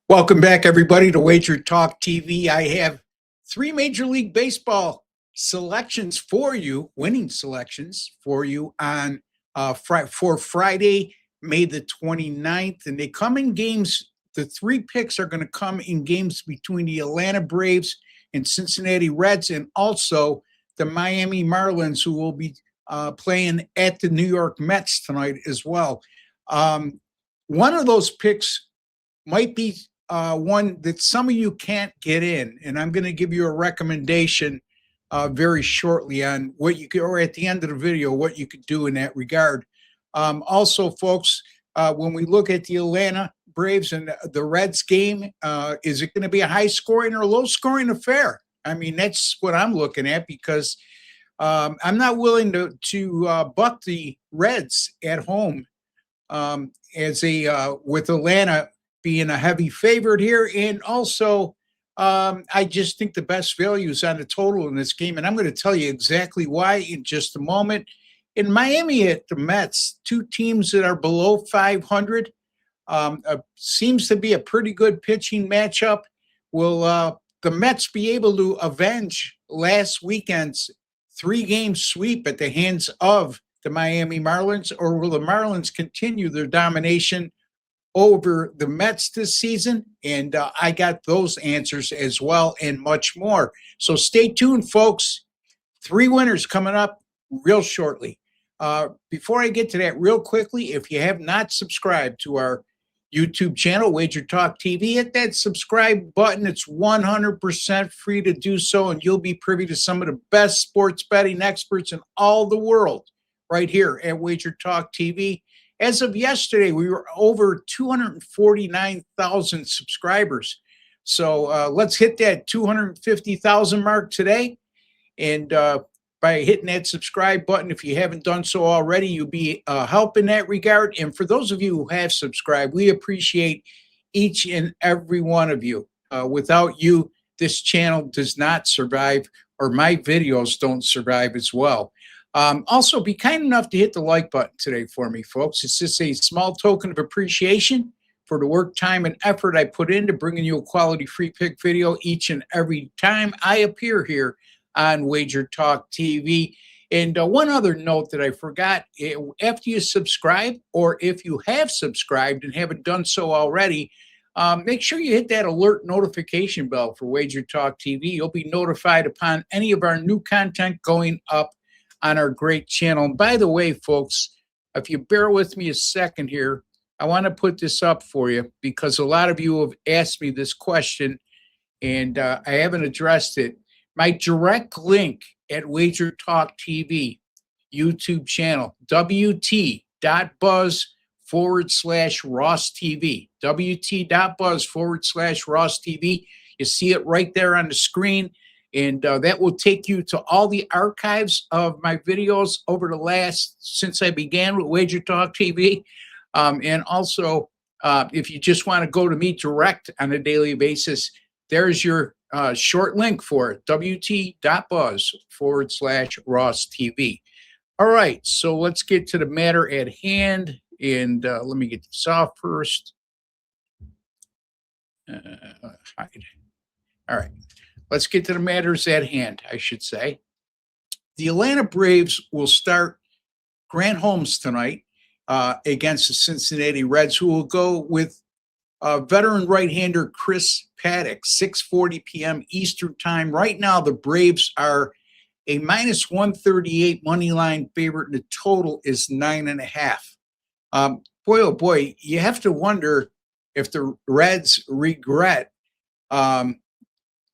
Welcome back, everybody, to WagerTalk TV. I have three Major League Baseball selections for you, winning selections for you on for Friday, May the 29th. And they come in games. The three picks are going to come in games between the Atlanta Braves and Cincinnati Reds, and also the Miami Marlins, who will be playing at the New York Mets tonight as well. One of those picks might be one that some of you can't get in, and I'm going to give you a recommendation very shortly on what you could, or at the end of the video, what you could do in that regard. Also, folks, when we look at the Atlanta Braves and the Reds game, is it going to be a high-scoring or low-scoring affair? I mean, that's what I'm looking at, because I'm not willing to buck the Reds at home with Atlanta being a heavy favorite here. And also, I just think the best value is on the total in this game. And I'm going to tell you exactly why in just a moment. In Miami at the Mets, two teams that are below 500, seems to be a pretty good pitching matchup. Will the Mets be able to avenge last weekend's three-game sweep at the hands of the Miami Marlins, or will the Marlins continue their domination over the Mets this season? And I got those answers as well, and much more. So stay tuned, folks. Three winners coming up real shortly. Before I get to that, real quickly, if you have not subscribed to our YouTube channel, WagerTalk TV, hit that subscribe button. It's 100% free to do so, and you'll be privy to some of the best sports betting experts in all the world right here at WagerTalk TV. As of yesterday, we were over 249,000 subscribers. So let's hit that 250,000 mark today. And by hitting that subscribe button, if you haven't done so already, you'll be helping in that regard. And for those of you who have subscribed, we appreciate each and every one of you. Without you, this channel does not survive, or my videos don't survive as well. Also, be kind enough to hit the like button today for me, folks. It's just a small token of appreciation for the work, time, and effort I put into bringing you a quality free pick video each and every time I appear here on WagerTalk TV. And one other note that I forgot, after you subscribe, or if you have subscribed and haven't done so already, make sure you hit that alert notification bell for WagerTalk TV. You'll be notified upon any of our new content going up on our great channel. And by the way, folks, if you bear with me a second here, I want to put this up for you, because a lot of you have asked me this question, and I haven't addressed it. My direct link at WagerTalk TV YouTube channel, wt.buzz/Ross TV, wt.buzz/Ross TV. You see it right there on the screen. And that will take you to all the archives of my videos over since I began with WagerTalk TV. And also, if you just want to go to me direct on a daily basis, there's your short link for it, wt.buzz/Ross TV. All right, so let's get to the matter at hand. And let me get this off first. Hide. All right. Let's get to the matters at hand, I should say. The Atlanta Braves will start Grant Holmes tonight against the Cincinnati Reds, who will go with veteran right-hander Chris Paddack, 6:40 p.m. Eastern time. Right now, the Braves are a -138 money line favorite, and the total is 9.5. Boy, oh boy, you have to wonder if the Reds regret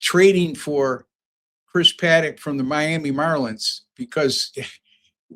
trading for Chris Paddack from the Miami Marlins, because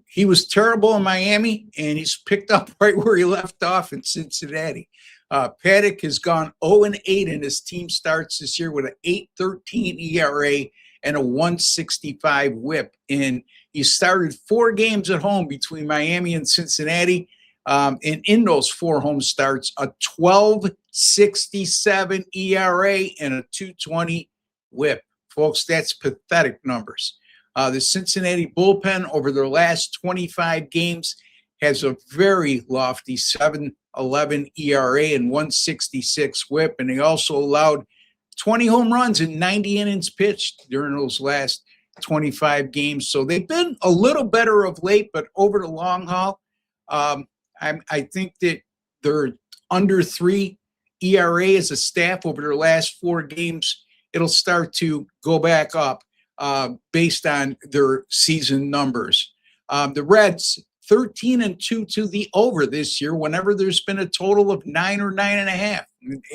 he was terrible in Miami, and he's picked up right where he left off in Cincinnati. Paddack has gone 0-8 in his team starts this year with an 8.13 ERA and a 1.65 WHIP. And he started 4 games at home between Miami and Cincinnati. And in those 4 home starts, a 12.67 ERA and a 2.20 WHIP. Folks, that's pathetic numbers. The Cincinnati bullpen over their last 25 games has a very lofty 7.11 ERA and 166 whip, and they also allowed 20 home runs in 90 innings pitched during those last 25 games. So they've been a little better of late, but over the long haul, I think that they're under 3 ERA as a staff over their last 4 games. It'll start to go back up based on their season numbers. The Reds, 13-2 to the over this year whenever there's been a total of 9 or 9.5.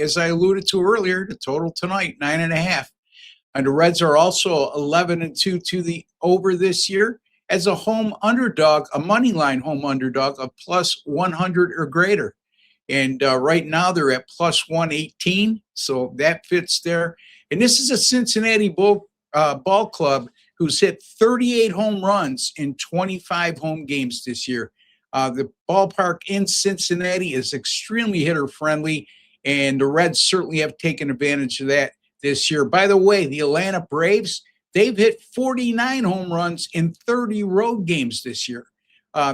As I alluded to earlier, the total tonight, 9.5. And the Reds are also 11-2 to the over this year as a home underdog, a money line home underdog of plus 100 or greater. And right now they're at plus 118, so that fits there. And this is a Cincinnati ball club who's hit 38 home runs in 25 home games this year. The ballpark in Cincinnati is extremely hitter-friendly, and the Reds certainly have taken advantage of that this year. By the way, the Atlanta Braves, they've hit 49 home runs in 30 road games this year.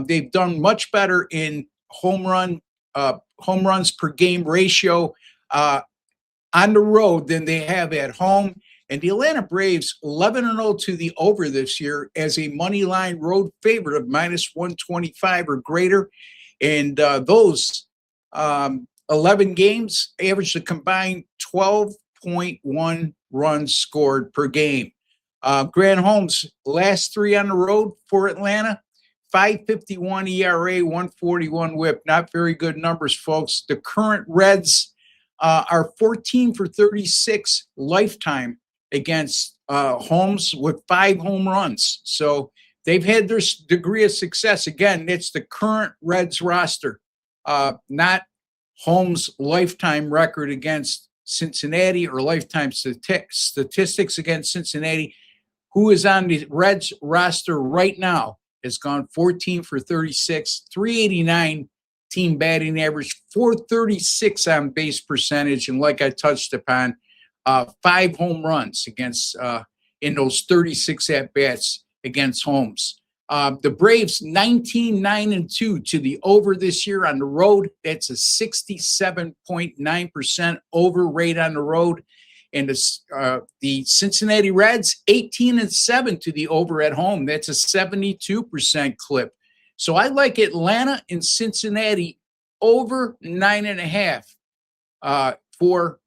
They've done much better in home runs per game ratio on the road than they have at home. And the Atlanta Braves, 11-0 to the over this year as a money line road favorite of minus 125 or greater. And those 11 games averaged a combined 12.1 runs scored per game. Grant Holmes, last 3 on the road for Atlanta, 5.51 ERA, 141 whip. Not very good numbers, folks. The current Reds are 14 for 36 lifetime against Holmes with 5 home runs. So they've had their degree of success. Again, it's the current Reds roster, not Holmes' lifetime record against Cincinnati or lifetime statistics against Cincinnati. Who is on the Reds roster right now has gone 14 for 36, 389 team batting average, 436 on base percentage, and like I touched upon, 5 home runs against in those 36 at-bats against Holmes. The Braves, 19-9-2 to the over this year on the road. That's a 67.9% over rate on the road. And the Cincinnati Reds, 18-7 to the over at home. That's a 72% clip. So I like Atlanta and Cincinnati over 9.5 for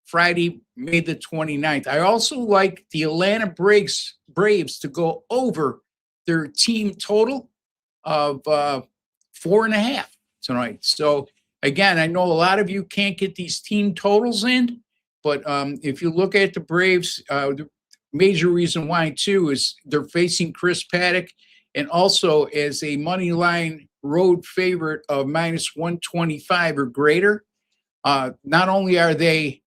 Friday, May the 29th. I also like the Atlanta Braves to go over their team total of 4.5 tonight. So again, I know a lot of you can't get these team totals in, but if you look at the Braves, the major reason why too is they're facing Chris Paddock, and also as a money line road favorite of minus 125 or greater. Not only are they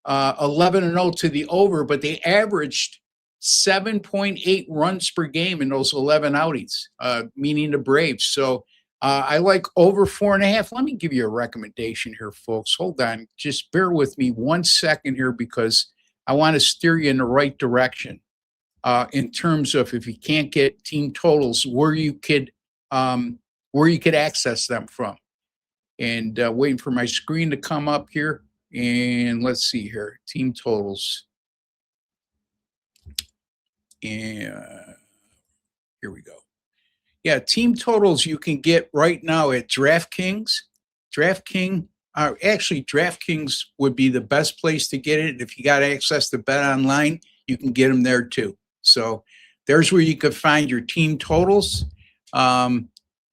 11-0 to the over, but they averaged 7.8 runs per game in those 11 outings, meaning the Braves. So I like over 4.5. Let me give you a recommendation here, folks. Hold on. Just bear with me 1 second here because I want to steer you in the right direction in terms of if you can't get team totals, where you could access them from. And waiting for my screen to come up here. And let's see here, team totals. And here we go. Yeah, team totals you can get right now at DraftKings. DraftKings would be the best place to get it. If you got access to Bet Online, you can get them there too. So there's where you could find your team totals.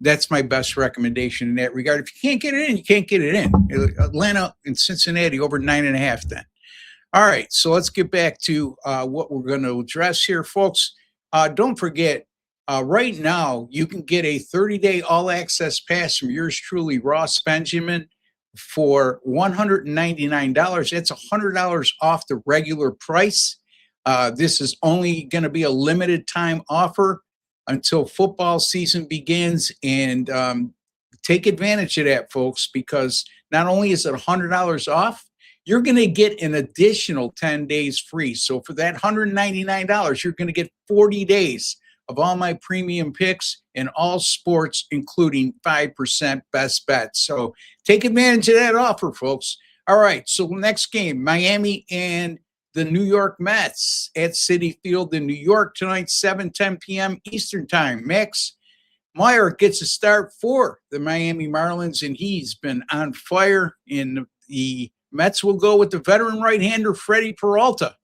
That's my best recommendation in that regard. If you can't get it in, you can't get it in. Atlanta and Cincinnati over 9.5 then. All right, so let's get back to what we're going to address here, folks. Don't forget, right now, you can get a 30-day all-access pass from yours truly, Ross Benjamin, for $199. That's $100 off the regular price. This is only going to be a limited time offer until football season begins, and take advantage of that, folks, because not only is it $100 off, you're going to get an additional 10 days free. So for that $199, you're going to get 40 days of all my premium picks in all sports, including 5% best bets. So take advantage of that offer, folks. All right, so the next game, Miami and the New York Mets at Citi Field in New York tonight, 7:10 p.m. Eastern Time. Max Meyer gets a start for the Miami Marlins, and he's been on fire. And the Mets will go with the veteran right-hander Freddie Peralta.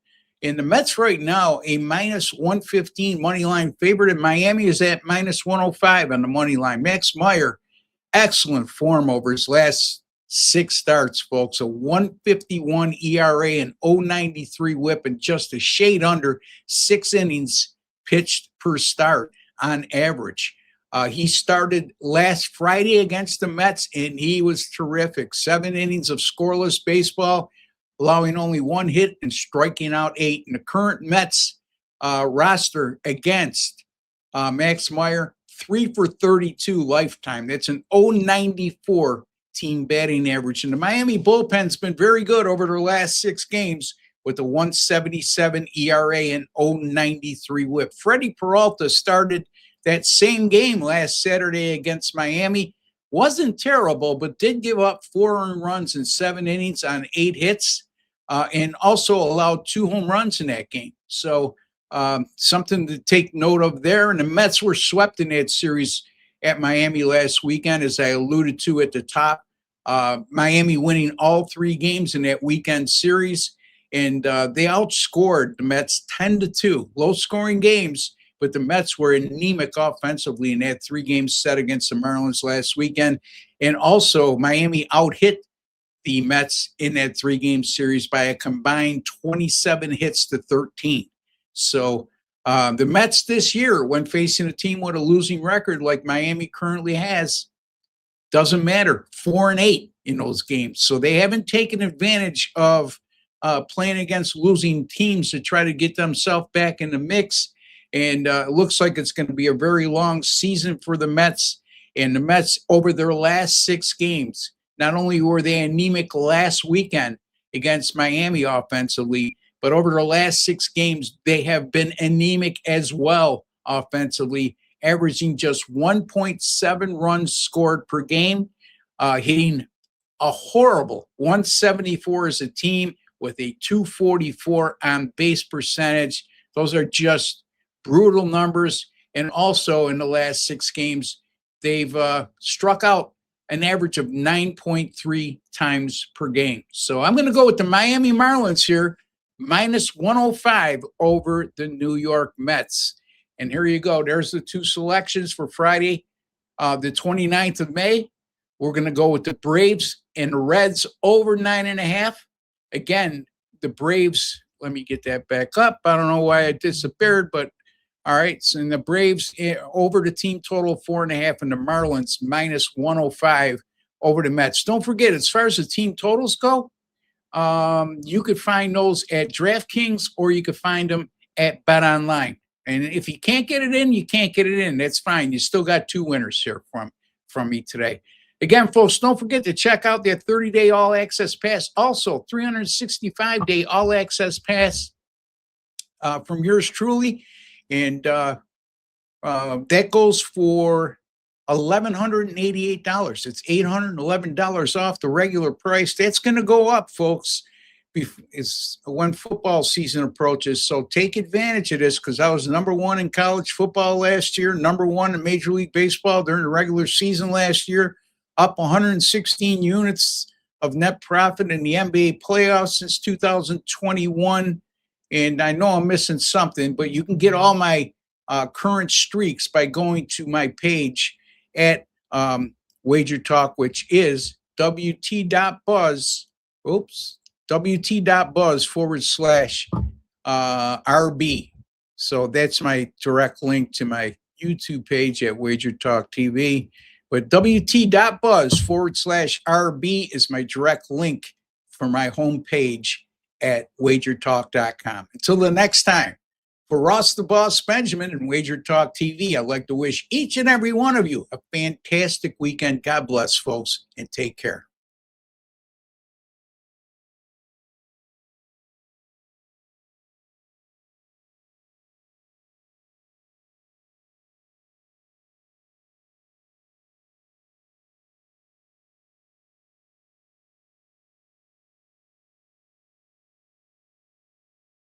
And the Mets right now, a minus 115 money line favorite, and Miami is at minus 105 on the money line. Max Meyer, excellent form over his last 6 starts, folks. A 151 ERA and 093 whip, and just a shade under 6 innings pitched per start on average. He started last Friday against the Mets, and he was terrific. 7 innings of scoreless baseball, allowing only 1 hit and striking out 8. And the current Mets roster against Max Meyer, 3 for 32 lifetime. That's an 094 team batting average. And the Miami bullpen's been very good over their last 6 games with a 177 ERA and 093 whip. Freddie Peralta started that same game last Saturday against Miami. Wasn't terrible, but did give up 4 earned runs in 7 innings on 8 hits, and also allowed 2 home runs in that game. So something to take note of there. And the Mets were swept in that series at Miami last weekend, as I alluded to at the top. Miami winning all 3 games in that weekend series, and they outscored the Mets 10-2. Low-scoring games, but the Mets were anemic offensively in that 3-game set against the Marlins last weekend. And also, Miami out-hit the Mets in that 3-game series by a combined 27 hits to 13. So the Mets this year, when facing a team with a losing record like Miami currently has, doesn't matter, 4-8 in those games. So they haven't taken advantage of playing against losing teams to try to get themselves back in the mix. And it looks like it's going to be a very long season for the Mets. And the Mets, over their last 6 games, not only were they anemic last weekend against Miami offensively, but over their last 6 games, they have been anemic as well offensively, averaging just 1.7 runs scored per game, hitting a horrible 174 as a team with a 244 on base percentage. Those are just brutal numbers. And also in the last 6 games, they've struck out an average of 9.3 times per game. So I'm going to go with the Miami Marlins here, minus 105 over the New York Mets. And here you go. There's the 2 selections for Friday, the 29th of May. We're going to go with the Braves and the Reds over 9.5. Again, the Braves, let me get that back up. I don't know why it disappeared, but all right. So in the Braves over the team total 4.5, and the Marlins minus 105 over the Mets. Don't forget, as far as the team totals go, you could find those at DraftKings, or you could find them at BetOnline. And if you can't get it in, you can't get it in. That's fine. You still got 2 winners here from me today. Again, folks, don't forget to check out that 30-day all-access pass. Also, 365-day all-access pass from yours truly. And that goes for $1,188. It's $811 off the regular price. That's going to go up, folks, when football season approaches. So take advantage of this, because I was number 1 in college football last year, number 1 in Major League Baseball during the regular season last year, up 116 units of net profit in the NBA playoffs since 2021. And I know I'm missing something, but you can get all my current streaks by going to my page at WagerTalk, which is wt.buzz/RB. So that's my direct link to my YouTube page at WagerTalk TV. But wt.buzz/RB is my direct link for my homepage at WagerTalk.com. Until the next time, for Ross the Boss Benjamin and WagerTalk TV, I'd like to wish each and every one of you a fantastic weekend. God bless, folks, and take care.